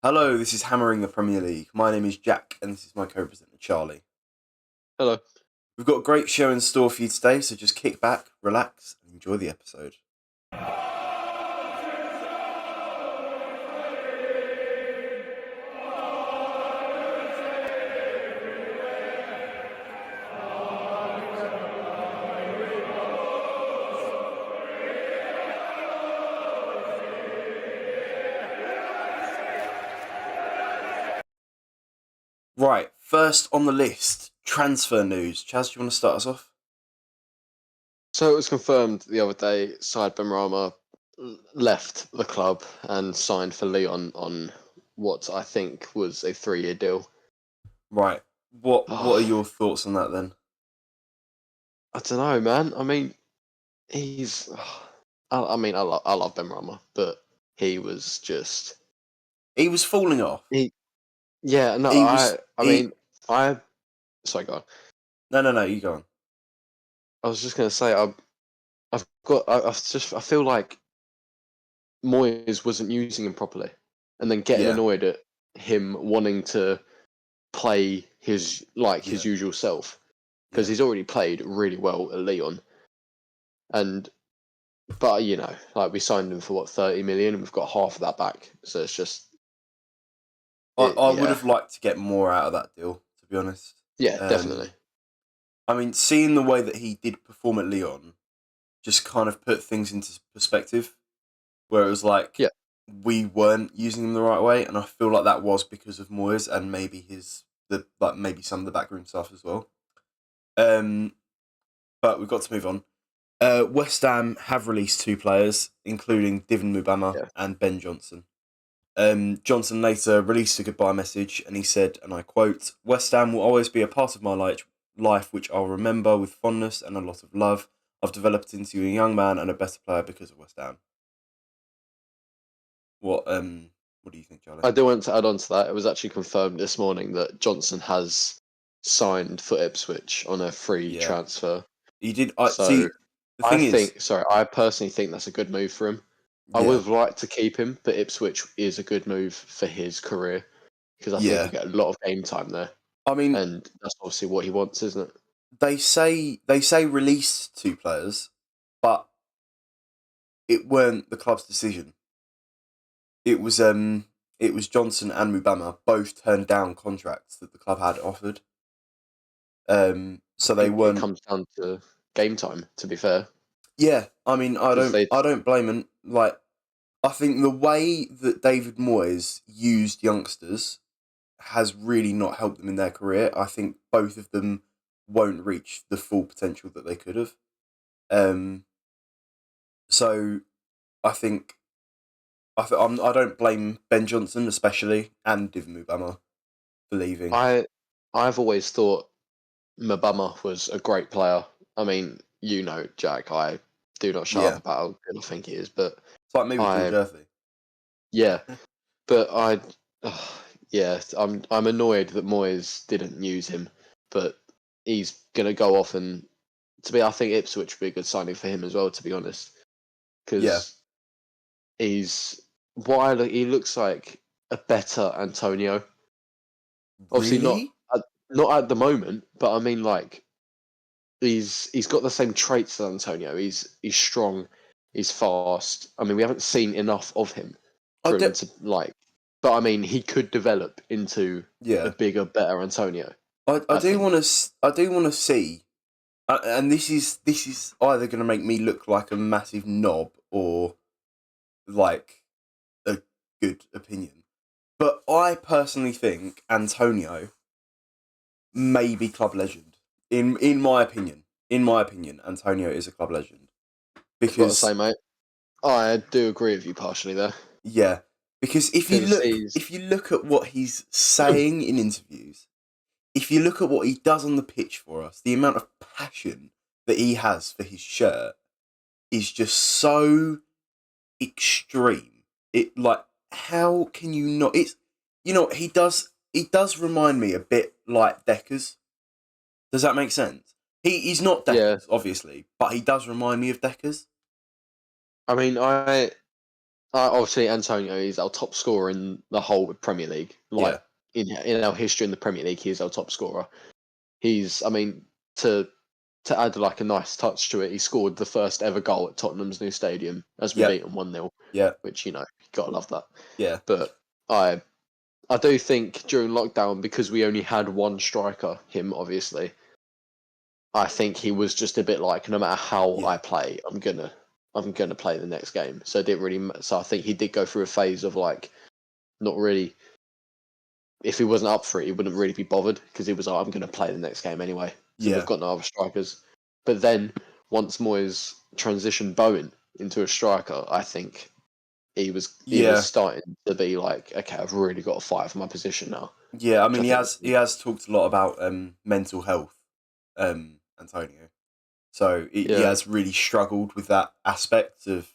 Hello, this is Hammering the Premier League. My name is Jack, and this is my co-presenter, Charlie. Hello. We've got a great show in store for you today, so just kick back, relax, and enjoy the episode. Right, first on the list, transfer news. Chaz, do you want to start us off? So it was confirmed the other day Saad Benrahma left the club and signed for Lyon on what I think was a 3-year deal. Right, what are your thoughts on that then? I don't know, man. I mean, he's. I love Benrahma, but he was just. He was falling off. Yeah, no, He was. Sorry, go on. No, you go on. I was just gonna say I feel like Moyes wasn't using him properly, and then getting annoyed at him wanting to play his usual self, because he's already played really well at Lyon, but we signed him for 30 million, and we've got half of that back, so it's just. I would have liked to get more out of that deal, to be honest. Yeah, definitely. I mean, seeing the way that he did perform at Lyon just kind of put things into perspective, where it was like we weren't using him the right way, and I feel like that was because of Moyes and maybe maybe some of the backroom staff as well. But we've got to move on. West Ham have released 2 players, including Divin Mubama and Ben Johnson. Johnson later released a goodbye message, and he said, and I quote, "West Ham will always be a part of my life which I'll remember with fondness and a lot of love. I've developed into a young man and a better player because of West Ham." What do you think, Charlie? I do want to add on to that. It was actually confirmed this morning that Johnson has signed for Ipswich on a free transfer. He did. I personally think that's a good move for him. I would have liked to keep him, but Ipswich is a good move for his career, because I think he'll get a lot of game time there. I mean, and that's obviously what he wants, isn't it? They say released 2 players, but it weren't the club's decision. It was Johnson and Mubama both turned down contracts that the club had offered. So they weren't. It comes down to game time, to be fair. Yeah, I mean, I don't blame him. Like, I think the way that David Moyes used youngsters has really not helped them in their career. I think both of them won't reach the full potential that they could have. So I think I don't blame Ben Johnson especially and Divin Mubama for leaving. I've always thought Mubama was a great player. I mean, Jack, I do not shut up about how good I think he is, but it's like me with George Earthy. Yeah, but I'm annoyed that Moyes didn't use him, but he's gonna go off, and I think Ipswich would be a good signing for him as well, to be honest, because he looks like a better Antonio. Obviously not at the moment, but I mean, like, he's got the same traits as Antonio. He's strong, he's fast. I mean, we haven't seen enough of him for him to but I mean, he could develop into a bigger, better Antonio. I do want to see, and this is either going to make me look like a massive knob or like a good opinion, but I personally think Antonio may be club legend. In my opinion, Antonio is a club legend. Because I've got to say, mate, I do agree with you partially there. Yeah, because if you look at what he's saying in interviews, if you look at what he does on the pitch for us, the amount of passion that he has for his shirt is just so extreme. How can you not? It's he does remind me a bit like Deckers. Does that make sense? He's not Deckers, obviously, but he does remind me of Deckers. I mean, obviously Antonio is our top scorer in the whole Premier League. Like in our history in the Premier League, he is our top scorer. I mean, to add like a nice touch to it, he scored the first ever goal at Tottenham's new stadium as we beat them 1-0. Yeah. Which, you gotta love that. Yeah. But I do think during lockdown, because we only had one striker, him obviously, I think he was just a bit like, no matter how I play, I'm gonna play the next game. So it didn't really. So I think he did go through a phase of like, not really. If he wasn't up for it, he wouldn't really be bothered because he was like, I'm gonna play the next game anyway. So we've got no other strikers. But then once Moyes transitioned Bowen into a striker, I think he was starting to be like, okay, I've really got to fight for my position now. Yeah, I mean, he has talked a lot about mental health, Antonio. So he has really struggled with that aspect of,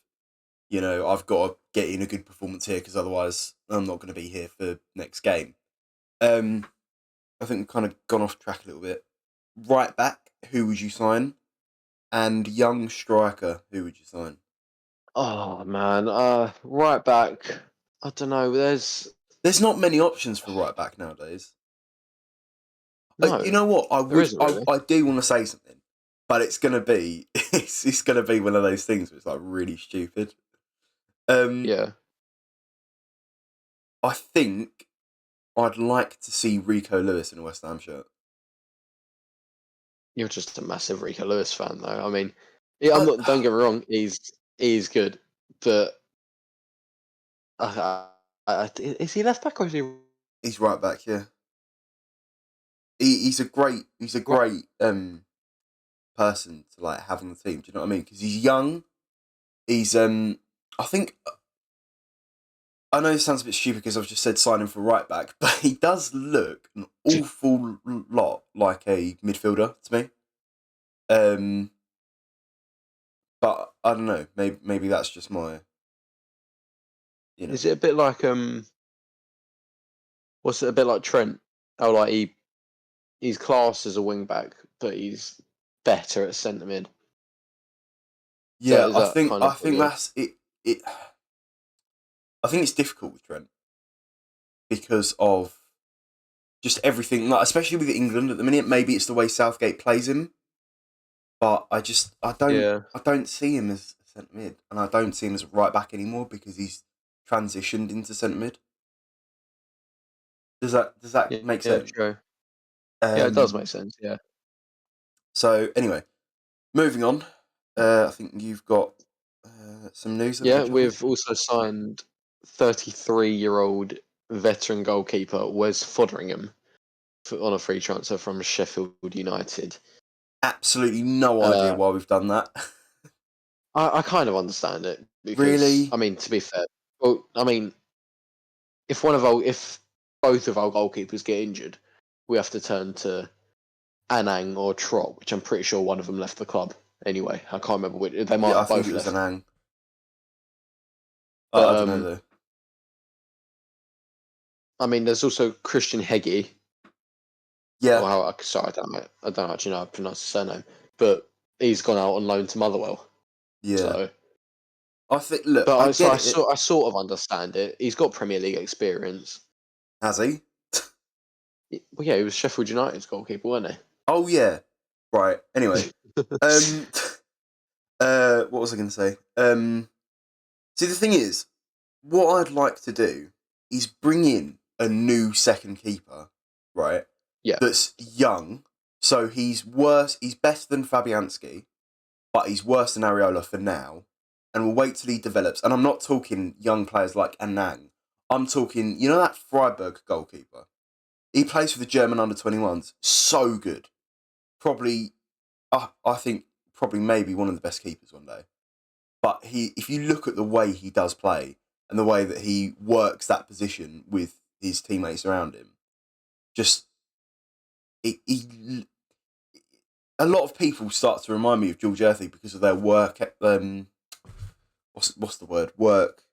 I've got to get in a good performance here because otherwise I'm not going to be here for next game. I think we've kind of gone off track a little bit. Right back, who would you sign? And young striker, who would you sign? Oh man, right back. I don't know. There's not many options for right back nowadays. No, you know what? really. I do want to say something, but it's gonna be it's gonna be one of those things where it's like really stupid. Yeah. I think I'd like to see Rico Lewis in a West Ham shirt. You're just a massive Rico Lewis fan, though. I mean, I'm not. Don't get me wrong. He's good, but is he left back or is he? He's right back. Yeah. He's a great person to like have on the team. Do you know what I mean? Because he's young. He's I think I know this sounds a bit stupid because I've just said sign him for right back, but he does look an awful lot like a midfielder to me. But I don't know. Maybe that's just my. Is it a bit like What's it a bit like Trent? Oh, like he's classed as a wing back, but he's better at centre mid. Yeah, I think that's it. I think it's difficult with Trent because of just everything, like especially with England at the minute. Maybe it's the way Southgate plays him, but I don't see him as centre mid, and I don't see him as right back anymore because he's transitioned into centre mid. Does that make sense? True. Yeah, it does make sense. Yeah. So anyway, moving on. I think you've got some news. Yeah, we've also signed 33-year-old veteran goalkeeper Wes Foderingham on a free transfer from Sheffield United. Absolutely no idea why we've done that. I kind of understand it because, really? I mean, to be fair, well, I mean, if both of our goalkeepers get injured, we have to turn to Anang or Trott, which I'm pretty sure one of them left the club. Anyway, I can't remember which. They might have both left. I think it was Anang. But, I don't know though. I mean, there's also Christian Heggie. Yeah. Sorry, I don't actually know how to pronounce his surname, but he's gone out on loan to Motherwell. Yeah. So I think. Look, but I sort of understand it. He's got Premier League experience. Has he? Well, yeah, he was Sheffield United's goalkeeper, wasn't he? Oh yeah. Right. Anyway, what was I going to say? See, the thing is, what I'd like to do is bring in a new second keeper, right? Yeah. That's young, so he's better than Fabianski, but he's worse than Areola for now, and we'll wait till he develops. And I'm not talking young players like Anang. I'm talking, that Freiburg goalkeeper. He plays for the German under-21s. So good. Probably, I think, maybe one of the best keepers one day. But if you look at the way he does play and the way that he works that position with his teammates around him, just a lot of people start to remind me of George Earthy because of their work. What's the word? Work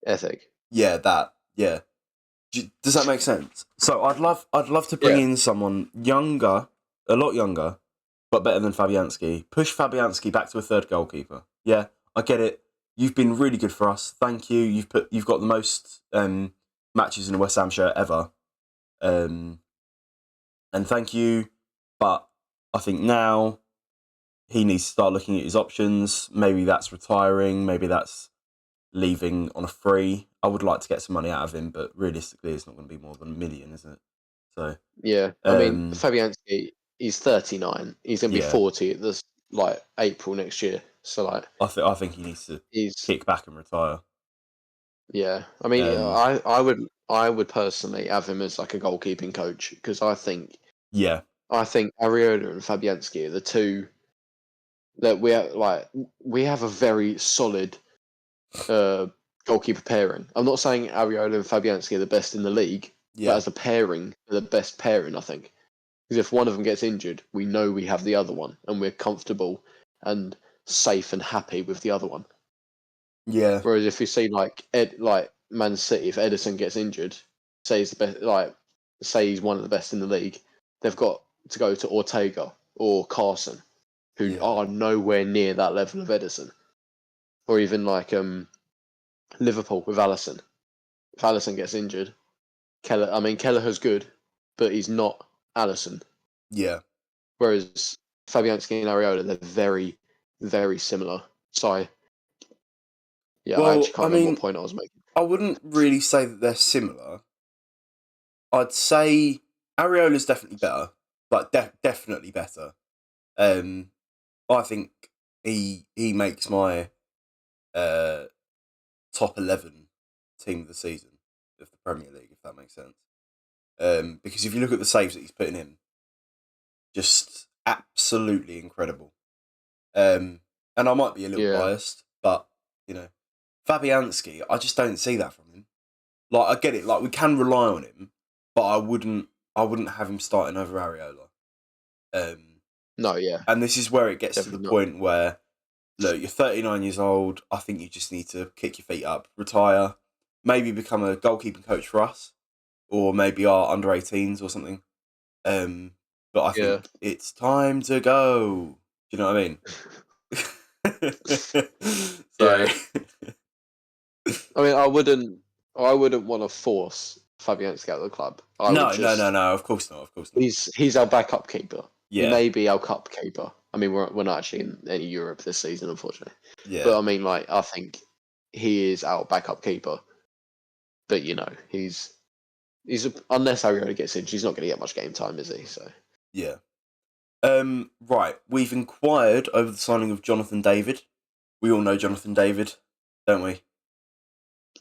ethic. Yeah, that. Yeah. Does that make sense? So I'd love to bring in someone younger, a lot younger, but better than Fabianski. Push Fabianski back to a third goalkeeper. Yeah, I get it. you've been really good for us. Thank you. You've got the most matches in a West Ham shirt ever, and thank you. But I think now he needs to start looking at his options. Maybe that's retiring. Maybe that's leaving on a free. I would like to get some money out of him, but realistically, it's not going to be more than $1 million, isn't it? So yeah, I mean, Fabianski, he's 39. He's going to be 40 at this April next year. So I think he needs to kick back and retire. Yeah, I mean, I would personally have him as a goalkeeping coach because I think Areola and Fabianski are the two that we have a very solid goalkeeper pairing. I'm not saying Areola and Fabianski are the best in the league, but as a pairing, they're the best pairing, I think. Because if one of them gets injured, we know we have the other one, and we're comfortable and safe and happy with the other one. Yeah. Whereas if you see Man City, if Ederson gets injured, say he's the best, say he's one of the best in the league, they've got to go to Ortega or Carson, who are nowhere near that level of Ederson, or even Liverpool with Alisson. If Alisson gets injured, Kelleher's good, but he's not Alisson. Yeah. Whereas Fabianski and Areola, they're very, very similar. So yeah, I actually can't remember what point I was making. I wouldn't really say that they're similar. I'd say Areola's definitely better, like definitely better. I think he makes my top 11 team of the season of the Premier League, if that makes sense. Because if you look at the saves that he's putting in, just absolutely incredible. And I might be a little biased, but Fabianski, I just don't see that from him. I get it, we can rely on him, but I wouldn't have him starting over Areola. No, yeah. And this is where it gets to the point where, look, you're 39 years old. I think you just need to kick your feet up, retire, maybe become a goalkeeping coach for us, or maybe our under 18s or something. But I think it's time to go. Do you know what I mean? So, I mean, I wouldn't want to force Fabianski out of the club. No. Of course not. He's our backup keeper. Yeah. He may be our cup keeper. I mean, we're not actually in any Europe this season, unfortunately. Yeah. But I mean, I think he is our backup keeper. But he's unless Areola gets injured, he's not going to get much game time, is he? So yeah. Right. We've inquired over the signing of Jonathan David. We all know Jonathan David, don't we?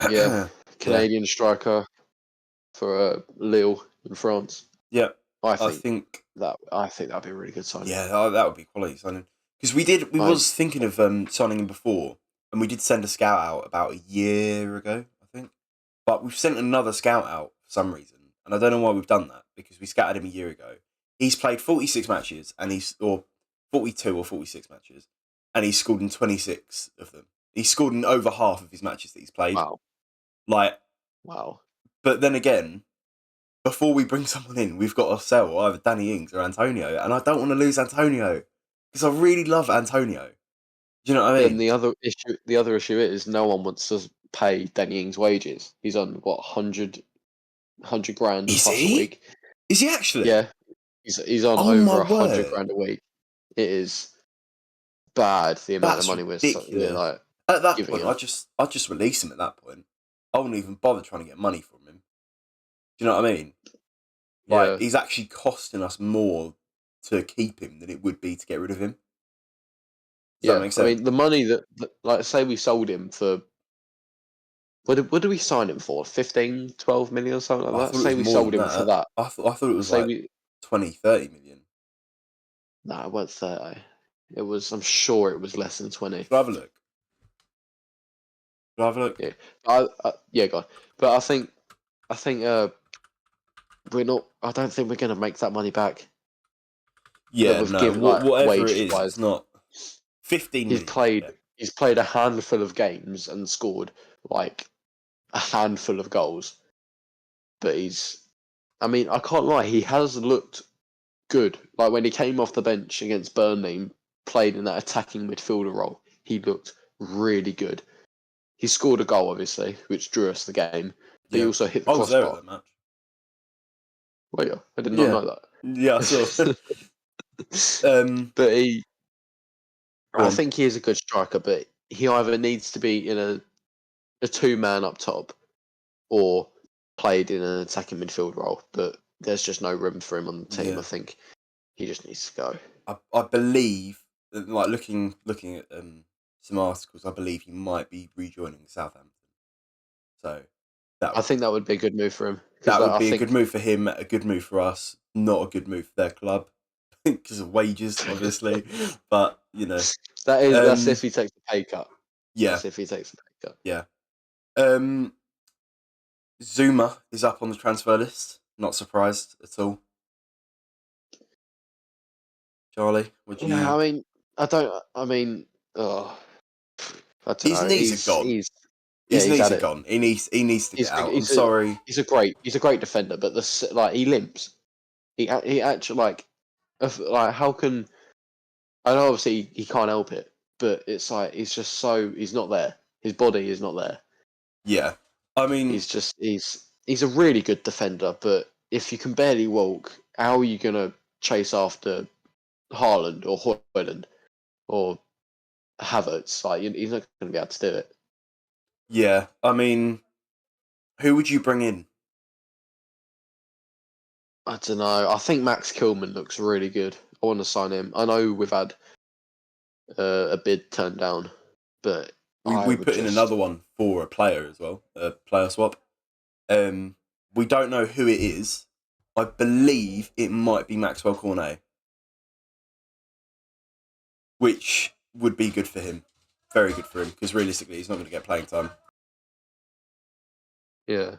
Yeah. Canadian striker for Lille in France. Yeah. I think that'd be a really good signing. Yeah, that would be quality signing. Because we was thinking of signing him before, and we did send a scout out about a year ago, I think. But we've sent another scout out for some reason, and I don't know why we've done that, because we scouted him a year ago. He's played 46 matches, or 42 or 46 matches, and he's scored in 26 of them. He's scored in over half of his matches that he's played. Wow. Wow. But then again, before we bring someone in, we've got to sell either Danny Ings or Antonio, and I don't want to lose Antonio because I really love Antonio. Do you know what I mean? And the other issue is no one wants to pay Danny Ings' wages. He's on 100 grand plus a week. Is he actually? Yeah, he's on over 100 grand a week. It is bad the amount of money we're at that point. I'd just release him at that point. I wouldn't even bother trying to get money from him. Do you know what I mean? He's actually costing us more to keep him than it would be to get rid of him. Does that make sense? I mean, the money that say we sold him for. What did we sign him for? 15, 12 million or something like that? Say we sold him for that. I thought it was 20, 30 million. No, it wasn't 30. It was. I'm sure it was less than 20. Should I have a look? Yeah, go on. But I think we're not. I don't think we're going to make that money back. Yeah, whatever it is, it's not 15 million. He's played a handful of games and scored a handful of goals. But I mean, I can't lie, he has looked good. Like when he came off the bench against Burnley, played in that attacking midfielder role, he looked really good. he scored a goal, obviously, which drew us the game. But he also hit the I was there crossbar. at that match. Were you? I did not know that. Yeah, I saw. But I on. think he is a good striker, but he either needs to be in a 2-man up top or played in an attacking midfield role. But there's just no room for him on the team. Yeah. I think he just needs to go. I believe, like looking at some articles, I believe he might be rejoining Southampton. So I think that would be a good move for him. That would be a good move for him, a good move for us, not a good move for their club because of wages, obviously. But that's if he takes a pay cut. Yeah, that's if he takes a pay cut. Yeah. Zuma is up on the transfer list. Not surprised at all. Charlie, would you? Yeah, I mean, I don't know. His knees are gone. His knees are gone. He needs to get out. I'm sorry. He's a great defender, but he limps. He actually how can? I know obviously he can't help it, but it's like he's not there. His body is not there. Yeah, I mean, he's a really good defender, but if you can barely walk, how are you gonna chase after Haaland or Højlund or Havertz? Like he's not gonna be able to do it. Yeah, I mean, who would you bring in? I don't know. I think Max Kilman looks really good. I want to sign him. I know we've had a bid turned down, but we put in another one for a player as well, a player swap. We don't know who it is. I believe it might be Maxwell Cornet, which would be good for him. Very good for him, because realistically, he's not going to get playing time. Yeah.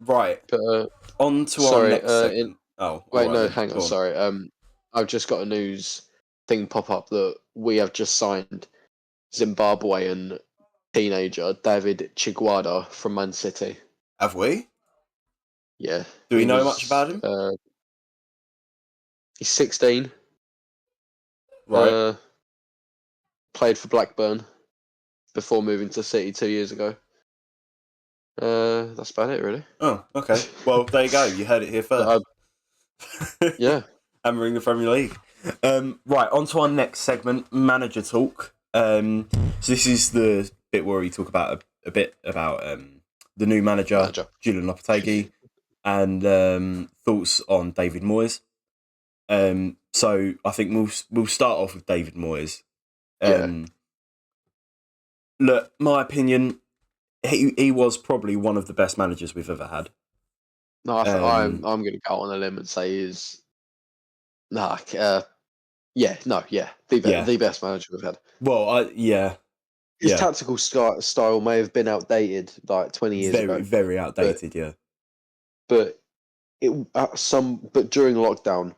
Right. But on to our next segment. Hang on. Sorry. I've just got a news thing pop up that we have just signed Zimbabwean teenager David Chiguada from Man City. Have we? Yeah. Do we know much about him? He's 16. Right. Played for Blackburn before moving to City 2 years ago. That's about it, really. Oh, okay. Well, there you go. You heard it here first. Yeah. Hammering the Premier League. Right, on to our next segment, manager talk. So this is the bit where we talk about a bit about the new manager. Julian Lopetegui, and thoughts on David Moyes. So I think we'll start off with David Moyes. Look, my opinion, he was probably one of the best managers we've ever had. No, I'm going to go on a limb and say the best manager we've had. Well, his tactical style may have been outdated like 20 years ago. Very outdated, But but during lockdown,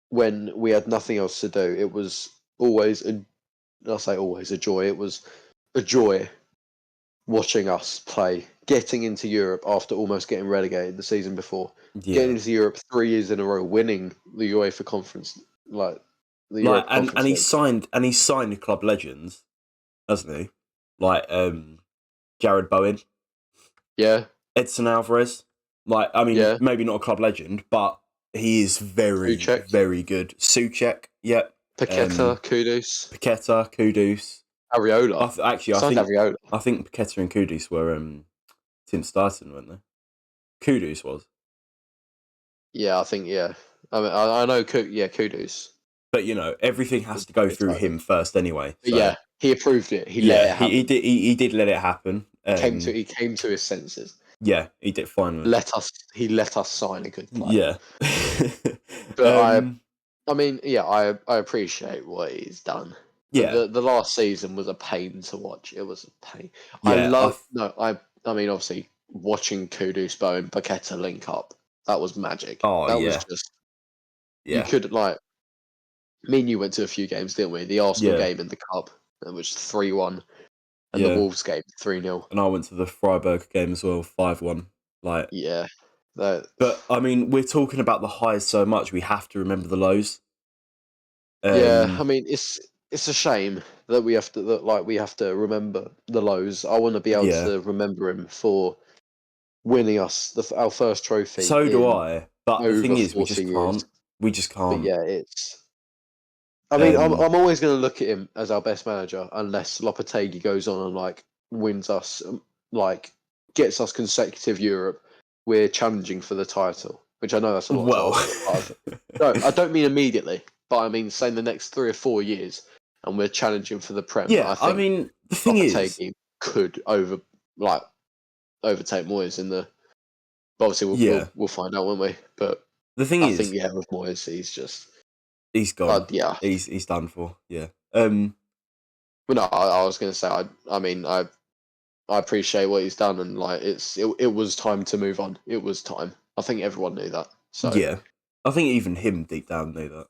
when we had nothing else to do, it was always a joy. It was a joy watching us play, getting into Europe after almost getting relegated the season before, getting into Europe 3 years in a row, winning the UEFA Conference, and he signed club legends, hasn't he? Like Jared Bowen, Edson Alvarez. Maybe not a club legend, but he is very good. Souček, Paqueta, Kudus. Areola. Areola. I think Paqueta and Kudus were Tim Starton, weren't they? Kudus was. Yeah, I think I mean, I know Kudus. But everything has to go through him first, anyway. So. He approved it. He let it happen. He did let it happen. He came to his senses. Yeah, he did finally. He let us sign a good Yeah. player. But I appreciate what he's done. Yeah. The last season was a pain to watch. It was a pain. Yeah, I mean, obviously, watching Kudus, Bowen, and Paqueta link up, that was magic. Oh, that was just. You could me and you went to a few games, didn't we? The Arsenal game in the Cup, which was 3-1, and the Wolves game 3-0. And I went to the Freiburg game as well, 5-1. But I mean, we're talking about the highs so much, we have to remember the lows. I mean, it's a shame that we have to remember the lows. I want to be able to remember him for winning us our first trophy. So do I. But the thing is, we 40 just years. can't. We just can't. But yeah, it's. I mean, I'm always going to look at him as our best manager unless Lopetegui goes on and like wins us, like gets us consecutive Europe. We're challenging for the title, which I know that's a lot to ask. No, I don't mean immediately, but I mean say in the next 3 or 4 years, and we're challenging for the Prem. Yeah, I think I mean, the thing Lopetegui could overtake Moyes in the. Obviously, we'll find out, won't we? But the thing I is, think with Moyes, he's gone. Yeah, he's done for. Yeah. But no, I was going to say, I mean, I appreciate what he's done, and like it was time to move on. It was time. I think everyone knew that. So yeah, I think even him deep down knew that.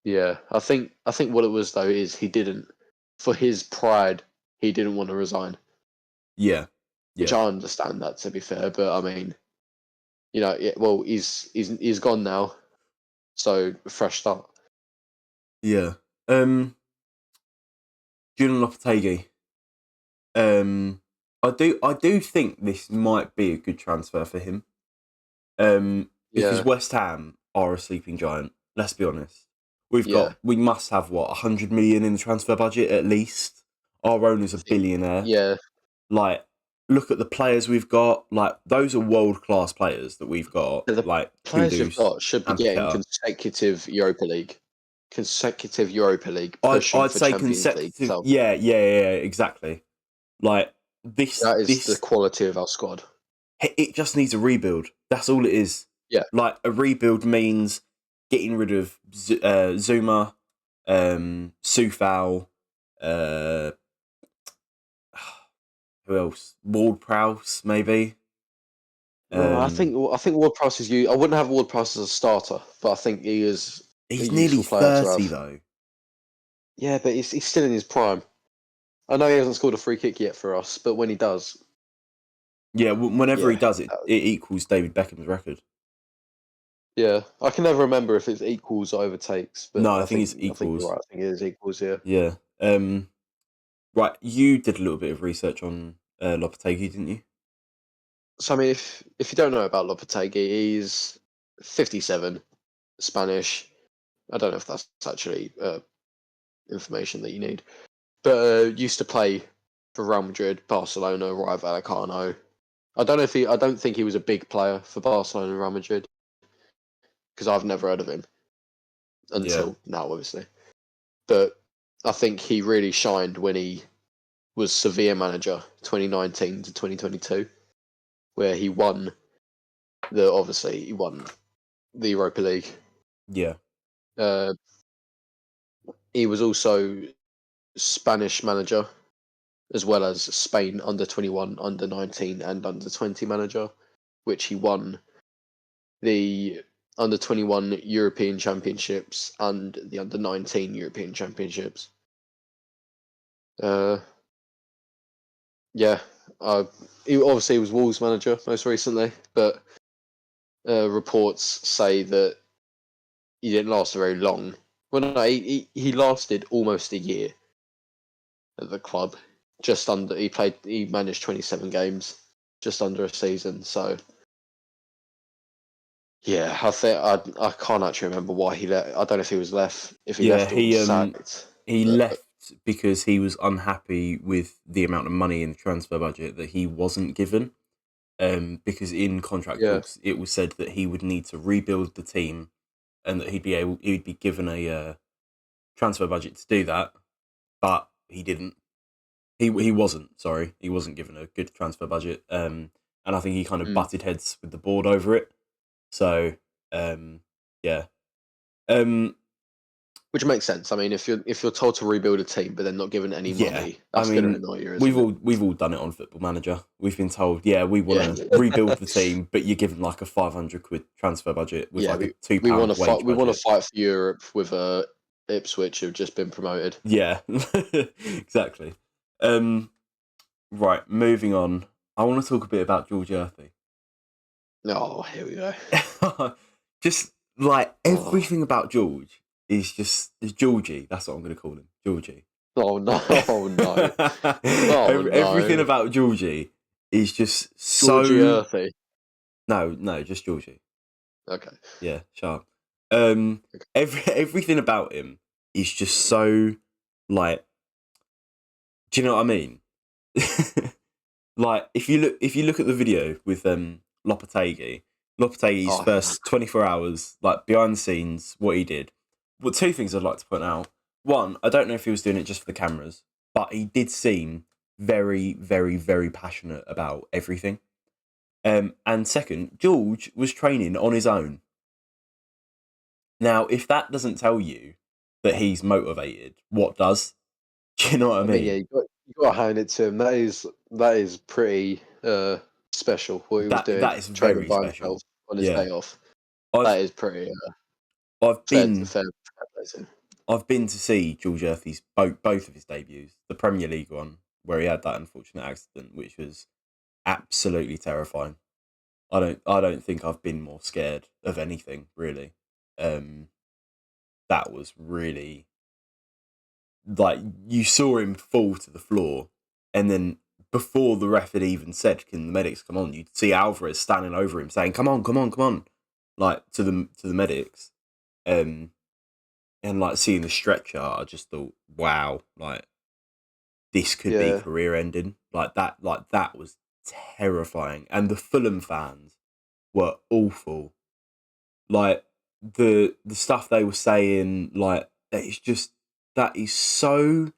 Yeah, I think what it was though is he didn't, for his pride, he didn't want to resign. Yeah. Which I understand that, to be fair, but I mean, well, he's gone now, so fresh start. Yeah. Julian Lopetegui. I do think this might be a good transfer for him. Because West Ham are a sleeping giant. Let's be honest. We must have 100 million in the transfer budget at least. Our owner's a billionaire. Yeah. Like, look at the players we've got. Like, those are world class players that we've got. The like players Kudus we've got should be getting consecutive Europa League pushing I'd for say Champions consecutive. League. So yeah, exactly. Like this. That is the quality of our squad. It just needs a rebuild. That's all it is. Yeah. Like, a rebuild means getting rid of Zuma, Soufal, who else? Ward-Prowse, maybe. I think Ward-Prowse is I wouldn't have Ward-Prowse as a starter, but I think he is. He's a nearly useful player 30 to have. though. Yeah, but he's still in his prime. I know he hasn't scored a free kick yet for us, but when he does, yeah, whenever he does it, it equals David Beckham's record. Yeah, I can never remember if it's equals or overtakes. But no, I think it's equals. I think you're right. I think it is equals. Yeah. Yeah. Right. You did a little bit of research on Lopetegui, didn't you? So I mean, if you don't know about Lopetegui, he's 57, Spanish. I don't know if that's actually information that you need, but used to play for Real Madrid, Barcelona, Rayo Vallecano. I don't think he was a big player for Barcelona and Real Madrid because I've never heard of him until now, obviously. But I think he really shined when he was Sevilla manager 2019 to 2022, where he won the Europa League. Yeah. He was also Spanish manager, as well as Spain under-21, under-19, and under-20 manager, which he won the under-21 European Championships and the under-19 European Championships. He obviously was Wolves manager most recently, but reports say that he didn't last very long. Well, no, he lasted almost a year at the club. He managed 27 games, just under a season. So, yeah, I can't actually remember why he left. I don't know if he was left, if he left or was sacked. He left because he was unhappy with the amount of money in the transfer budget that he wasn't given. Because in contract talks, it was said that he would need to rebuild the team, and that he'd be given a transfer budget to do that, but he didn't. He wasn't. Sorry, he wasn't given a good transfer budget. And I think he kind of butted heads with the board over it. So, yeah. Which makes sense. I mean, if you're told to rebuild a team but then not given any money, that's going to annoy you. We've all done it on Football Manager. We've been told, we want to rebuild the team, but you're given like a £500 transfer budget with like a £2 we want to wage fight. We budget. want to fight for Europe with Ipswich who've just been promoted. Yeah, exactly. Right, moving on. I want to talk a bit about George Earthy. Oh, here we go. Just like everything about George is Georgie. That's what I'm going to call him, Georgie. Oh no! Oh no! Oh Everything no! about Georgie is just Georgie so. Earthy. No, just Georgie. Okay. Yeah, sharp. Everything about him is just so like. Do you know what I mean? Like if you look at the video with Lopetegui's Oh, first 24 hours, like behind the scenes, what he did. Well, two things I'd like to point out. One, I don't know if he was doing it just for the cameras, but he did seem very, very, very passionate about everything. And second, George was training on his own. Now, if that doesn't tell you that he's motivated, what does? Do you know what I I mean, yeah, mean? you got to hand it to him. That is pretty special. What he was doing, That is training very by himself special. on his Yeah, day off. I've That is pretty I've fair been play to him. I've been to see George Earthy's both of his debuts. The Premier League one, where he had that unfortunate accident, which was absolutely terrifying. I don't think I've been more scared of anything really. That was really like you saw him fall to the floor, and then before the ref had even said, "Can the medics come on?" You'd see Alvarez standing over him saying, "Come on, come on, come on!" Like to the medics. And like seeing the stretcher, I just thought, wow, like this could be Yeah, career ending. Like that was terrifying. And the Fulham fans were awful. Like the stuff they were saying, like it's just that is so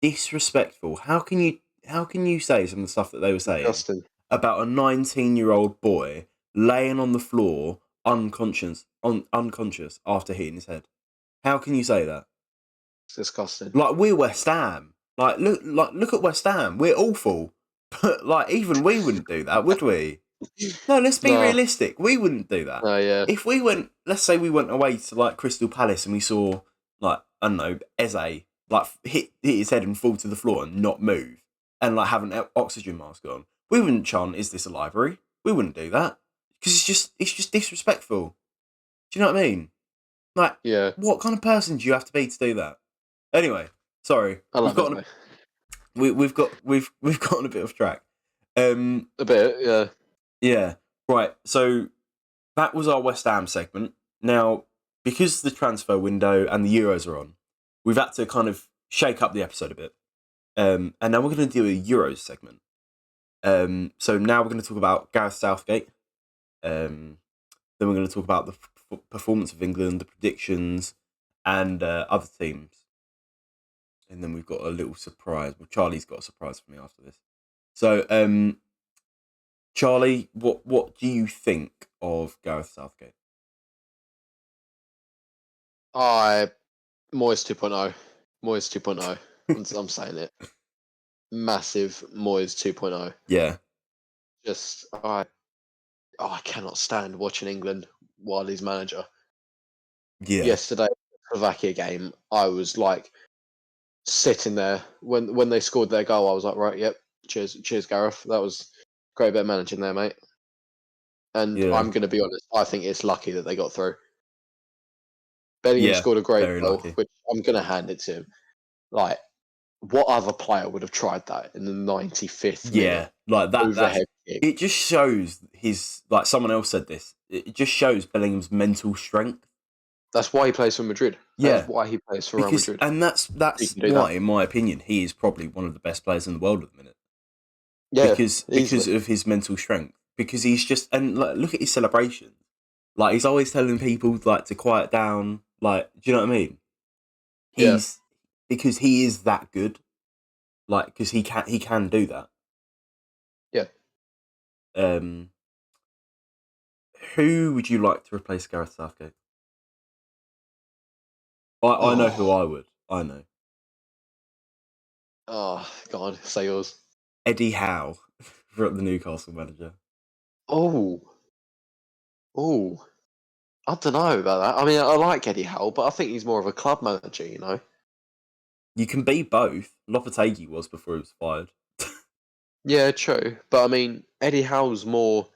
disrespectful. How can you say some of the stuff that they were saying disgusting. about a 19-year-old boy laying on the floor unconscious after hitting his head? How can you say that? It's disgusting. Like we're West Ham. Look at West Ham. We're awful. But like even we wouldn't do that, would we? No, let's be No, realistic. We wouldn't do that. no, yeah, If we went, let's say we went away to like Crystal Palace and we saw like I don't know Eze like hit his head and fall to the floor and not move and like have an oxygen mask on, we wouldn't chant, "Is this a library?" We wouldn't do that because it's just disrespectful. Do you know what I mean? Like, yeah. what kind of person do you have to be to do that? Anyway, sorry, I love it. we've gotten a bit off track. A bit, yeah. Yeah, right. So that was our West Ham segment. Now, because the transfer window and the Euros are on, we've had to kind of shake up the episode a bit. And now we're going to do a Euros segment. So now we're going to talk about Gareth Southgate. Then we're going to talk about the performance of England, the predictions, and other teams. And then we've got a little surprise. Well, Charlie's got a surprise for me after this. So, Charlie, what do you think of Gareth Southgate? Moyes 2.0. Moyes 2.0. I'm saying it. Massive Moyes 2.0. Yeah. Just I cannot stand watching England while he's manager. Yeah. Yesterday, Slovakia game, I was like sitting there when they scored their goal. I was like, right, yep, cheers, Gareth. That was great bit of managing there, mate. And Yeah. I'm going to be honest, I think it's lucky that they got through. Bellingham Yeah. scored a great Very goal, lucky. which I'm going to hand it to him. Like, what other player would have tried that in the 95th minute? Like that. Overhead kick. It just shows his, like someone else said this. It just shows Bellingham's mental strength. That's why he plays for Madrid. Yeah. That's why he plays for Real Madrid. And that's why, in my opinion, he is probably one of the best players in the world at the minute. Yeah, because of his mental strength. Because he's just, and like, look at his celebration. Like he's always telling people like to quiet down. Like, do you know what I mean? Because he is that good. Like, because he can do that. Yeah. Who would you like to replace Gareth Southgate? I know who I would. I know. Oh, God, say yours. Eddie Howe, the Newcastle manager. Oh, I don't know about that. I mean, I like Eddie Howe, but I think he's more of a club manager, you know? You can be both. Lopetegui was before he was fired. Yeah, true. But I mean, Eddie Howe's more.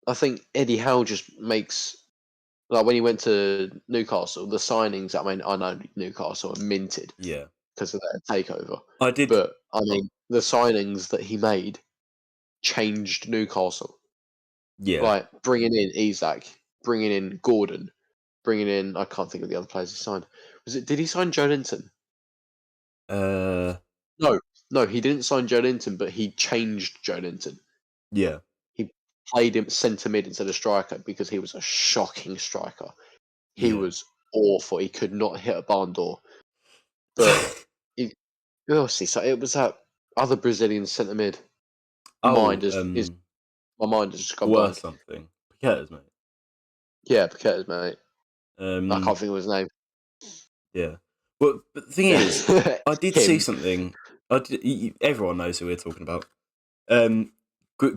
I think Eddie Howe just makes. Like when he went to Newcastle, the signings, I mean, I know Newcastle are minted. Yeah. because of that takeover. I did. But I mean, the signings that he made changed Newcastle. Yeah. Like bringing in Isak, bringing in Gordon, bringing in, I can't think of the other players he signed. Did he sign Joe Linton? No, he didn't sign Joe Linton, but he changed Joe Linton. Yeah. He played him centre mid instead of striker because he was a shocking striker. He was awful. He could not hit a barn door. But who else he so it was that other Brazilian centre mid. My mind has just gone blank. Something. Paqueta's, mate. Yeah, Paqueta's, mate. I can't think of his name. Yeah. Well, but the thing is, I did see something. Everyone knows who we're talking about.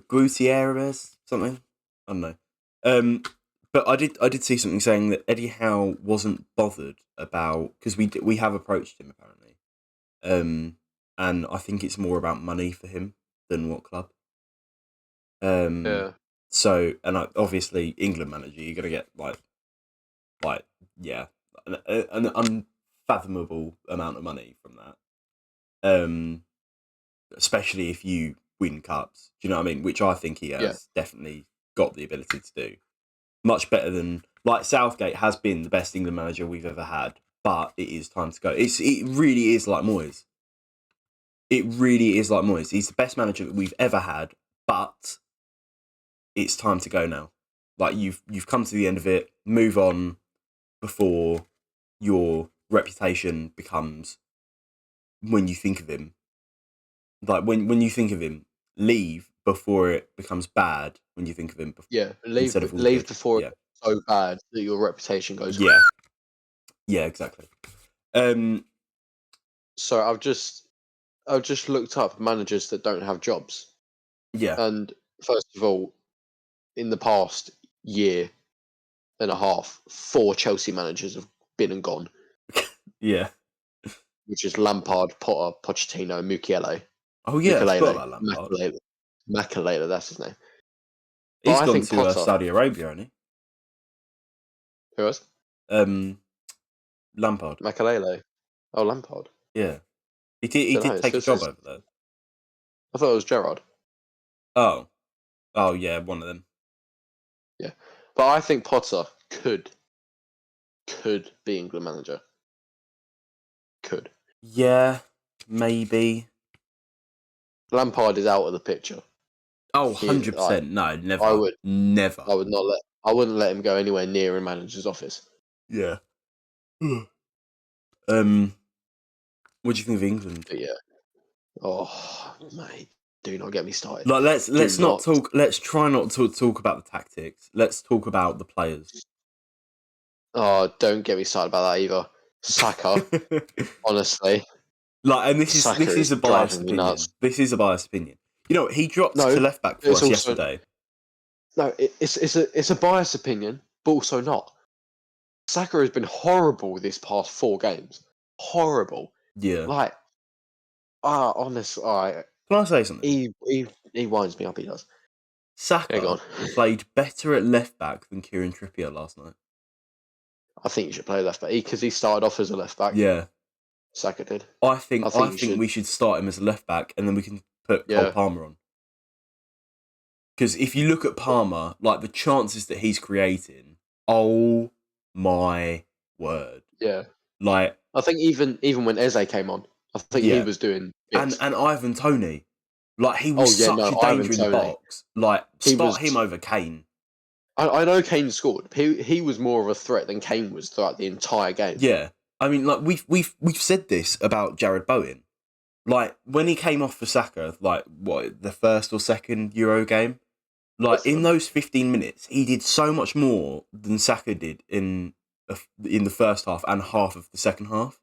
Gutierrez, something. I don't know. But I did see something saying that Eddie Howe wasn't bothered about, because we have approached him apparently. And I think it's more about money for him than what club. Yeah. So, and obviously England manager, you're gonna get an unfathomable amount of money from that. Especially if you win cups. Do you know what I mean? Which I think he has definitely got the ability to do. Much better than, like, Southgate has been the best England manager we've ever had, but it is time to go. It really is like Moyes. It really is like Moyes. He's the best manager that we've ever had, but it's time to go now. Like, you've come to the end of it. Move on before your reputation becomes, when you think of him. Like, when you think of him, leave before it becomes bad. When you think of him, leave before it's so bad that your reputation goes. Yeah, exactly. So I've just looked up managers that don't have jobs. Yeah. And first of all, in the past year and a half, 4 Chelsea managers have been and gone. Yeah. Which is Lampard, Potter, Pochettino, Mukiele. Oh yeah, I forgot about Lampard. Makalele, that's his name. He's gone to Saudi Arabia, hasn't he? Who else? Lampard. Makalele. Oh, Lampard. Yeah. He did take a job over there. I thought it was Gerrard. Oh, yeah, one of them. Yeah, but I think Potter could be England manager. Could. Yeah, maybe. Lampard is out of the picture. Oh, 100%. No, never. Never. I wouldn't let him go anywhere near a manager's office. Yeah. What do you think of England? But yeah. Oh, mate, do not get me started. Like, let's not talk. Let's try not to talk about the tactics. Let's talk about the players. Oh, don't get me started about that either. Saka, honestly. Like, and this is a biased opinion. This is a biased opinion. You know, he dropped to left back for us yesterday. No, it's a biased opinion, but also not. Saka has been horrible this past 4 games. Horrible. Yeah. Like, honestly, Can I say something? He winds me up. He does. Saka played better at left back than Kieran Trippier last night. I think you should play left back because he started off as a left back. Yeah, Saka did. I think we should start him as a left back, and then we can put Cole Palmer on. Because if you look at Palmer, like, the chances that he's creating, oh my word! Yeah, like, I think even when Eze came on, I think he was doing bits. And Ivan Toney, like, he was such a danger in the box. Like, start him over Kane. I know Kane scored. He was more of a threat than Kane was throughout the entire game. Yeah, I mean, like, we've said this about Jared Bowen. Like, when he came off for Saka, like, what, the first or second Euro game, like, in those 15 minutes, he did so much more than Saka did in the first half and half of the second half.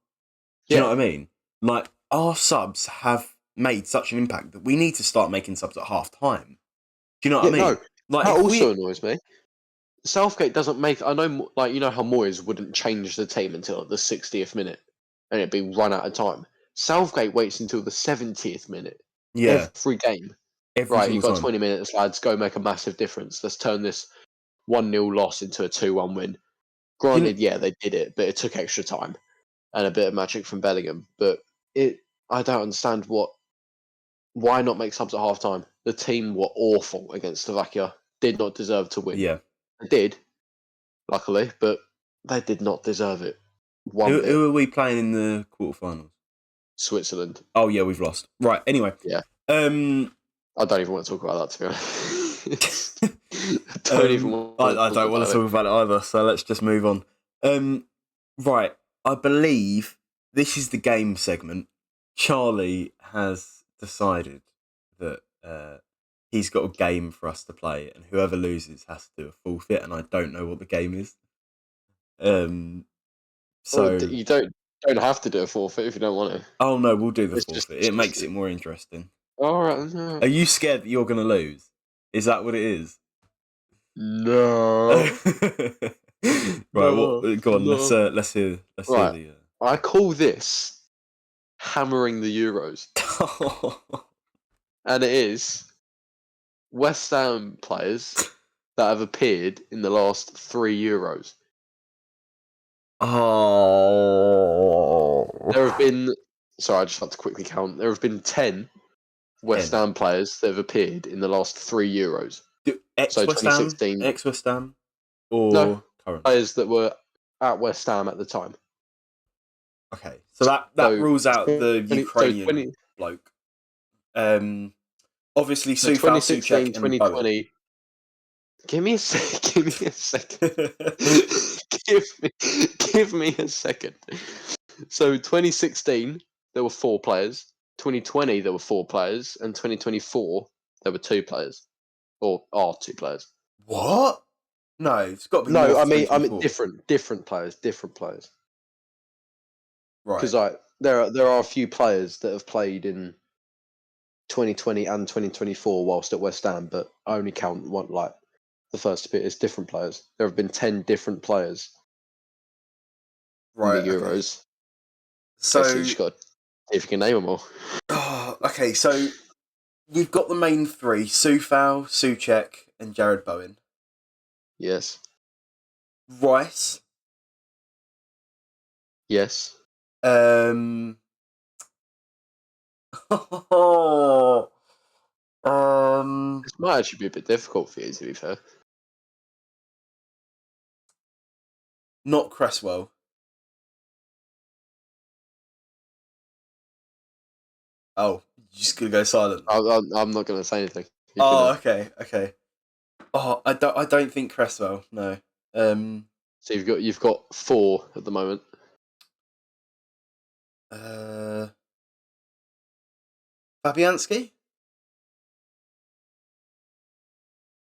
Do you know what I mean? Like, our subs have made such an impact that we need to start making subs at half time. Do you know what I mean? No, like, that also annoys me. Southgate doesn't make. I know, like, you know how Moyes wouldn't change the team until the 60th minute, and it'd be run out of time. Southgate waits until the 70th minute. Yeah, every game. Right, you've got 20 minutes, lads. Go make a massive difference. Let's turn this 1-0 loss into a 2-1 win. Granted, they did it, but it took extra time and a bit of magic from Bellingham. But I don't understand why not make subs at half time. The team were awful against Slovakia. Did not deserve to win. Yeah. They did, luckily, but they did not deserve it. Who are we playing in the quarterfinals? Switzerland. Oh yeah, we've lost. Right. Anyway. Yeah. I don't even want to talk about that, to be honest. I don't want to talk about it either. So let's just move on. Right. I believe this is the game segment. Charlie has decided that he's got a game for us to play, and whoever loses has to do a forfeit. And I don't know what the game is. So you don't have to do a forfeit if you don't want to. Oh no, we'll do the forfeit. It makes it more interesting. All right. Are you scared that you're going to lose? Is that what it is? No. Right. Go on. No. Let's hear. Right. Hear I call this hammering the Euros, and it is West Ham players that have appeared in the last 3 Euros. Oh. There have been. Sorry, I just had to quickly count. There have been 10 West Ham players that have appeared in the last 3 Euros. So 2016. Ex-West Ham? Or no, current? Players that were at West Ham at the time. Okay, so that rules out the Ukrainian bloke. Obviously, Soufal, Souček, and 2020. Give me a second. Give me a second. So 2016, there were 4 players. 2020, there were 4 players, and 2024, there were 2 players, or are 2 players. What? No, it's got to be. No, I mean different players. Right. Because there are a few players that have played in 2020 and 2024 whilst at West Ham, but I only count one the first bit is different players. There have been 10 different players in the Euros. Okay. So you just got to see if you can name them all. Oh, okay, so we've got the main 3: Soufal, Souček, and Jared Bowen. Yes. Rice. Yes. This might actually be a bit difficult for you, to be fair. Not Cresswell. Oh, you're just gonna go silent. I'm not gonna say anything. Okay. Oh, I don't think Cresswell. No. So you've got 4 at the moment. Fabianski?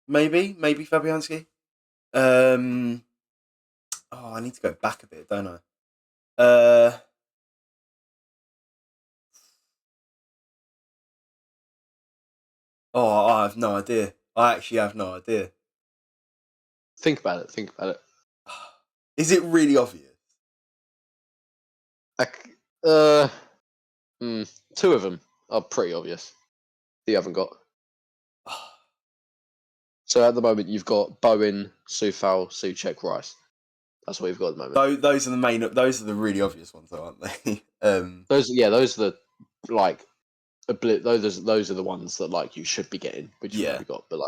Maybe Fabianski. I need to go back a bit, don't I? I have no idea. I actually have no idea. Think about it. Is it really obvious? 2 of them are pretty obvious. You haven't got. So at the moment, you've got Bowen, Soufal, Souček, Rice. That's what you've got at the moment. Those are the main. Those are the really obvious ones, though, aren't they? Those are the those are the ones that you should be getting, which you've already got. But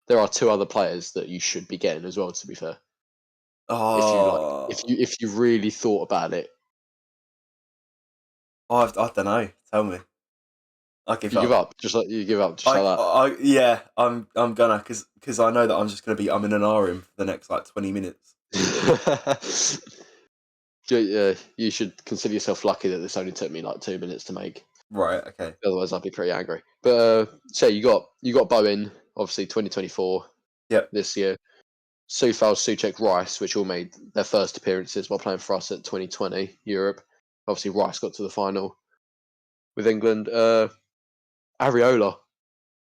there are 2 other players that you should be getting as well. To be fair, if you really thought about it, I don't know. Tell me. I give up. Give up. You give up. Just like that. Yeah, I'm gonna because I know that I'm just gonna be in an RM for the next 20 minutes. You should consider yourself lucky that this only took me 2 minutes to make. Right. Okay. Otherwise, I'd be pretty angry. But so you got Bowen, obviously 2024. Yep. This year, Soufal, Souček, Rice, which all made their first appearances while playing for us at 2020 Europe. Obviously, Rice got to the final with England. Areola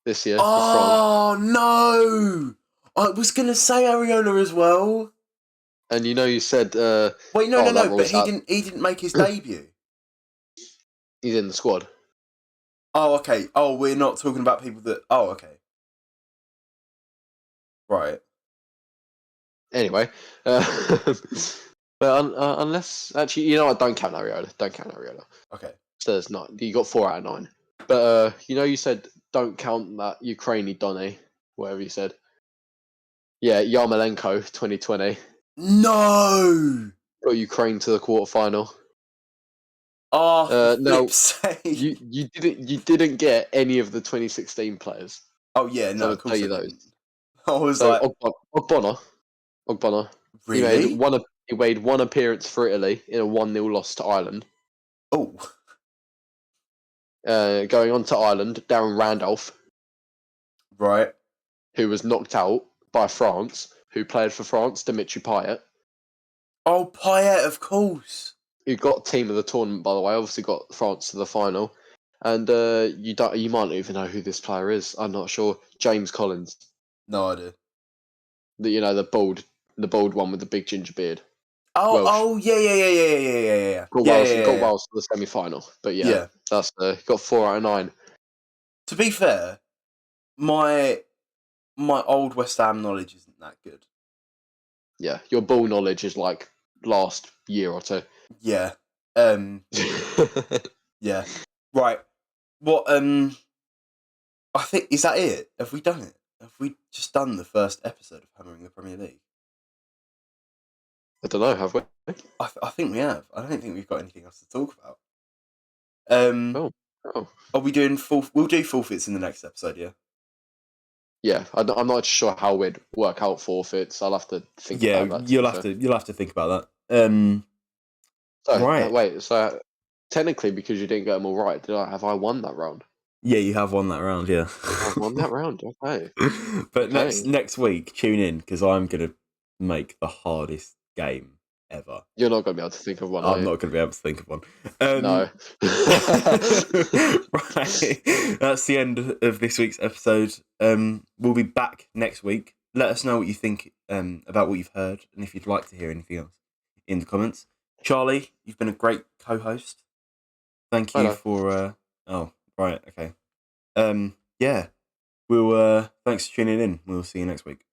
this year. Oh no! I was gonna say Areola as well. And you said. Wait, no. But he didn't make his debut. He's in the squad. Oh, okay. Oh, we're not talking about people that. Oh, okay. Right. Anyway, but unless actually, I don't count Areola. Okay. So there's not. You got 4 out of 9. But you said don't count that Ukrainian Donny, whatever you said. Yeah, Yarmolenko, 2020. No. Got Ukraine to the quarterfinal. Oh, for no, flip's sake. you didn't get any of the 2016 players. Oh yeah, no, So of course I'll I tell you didn't. those. I was So like, Ogbonna. really? He made one appearance for Italy in a 1-0 loss to Ireland. Oh. Going on to Ireland, Darren Randolph. Right. Who was knocked out by France, who played for France, Dimitri Payet. Oh, Payet, of course. Who got team of the tournament, by the way. Obviously got France to the final. And you might not even know who this player is. I'm not sure. James Collins. No idea. The bald one with the big ginger beard. Oh, Welsh. Yeah. Got Wales to the semi-final. But Yeah. That's got 4 out of 9. To be fair, my old West Ham knowledge isn't that good. Yeah, your ball knowledge is like last year or two. Yeah. Yeah. Right. What? I think, is that it? Have we done it? Have we just done the first episode of Hammering the Premier League? I don't know. Have we? I think we have. I don't think we've got anything else to talk about. Oh. Are we doing We'll do forfeits in the next episode. Yeah. Yeah, I'm not sure how we'd work out forfeits. I'll have to think about that. You'll have to think about that. Right. Wait. So technically, because you didn't get them all right, have I won that round? Yeah, you have won that round. Yeah, I've won that round. Okay. But next week, tune in because I'm gonna make the hardest game ever. You're not gonna be able to think of one. I'm not gonna be able to think of one. No. Right. That's the end of this week's episode. We'll be back next week. Let us know what you think about what you've heard, and if you'd like to hear anything else in the comments. Charlie, you've been a great co-host. Thank you for. Oh, right. Okay. Yeah. We'll. Thanks for tuning in. We'll see you next week.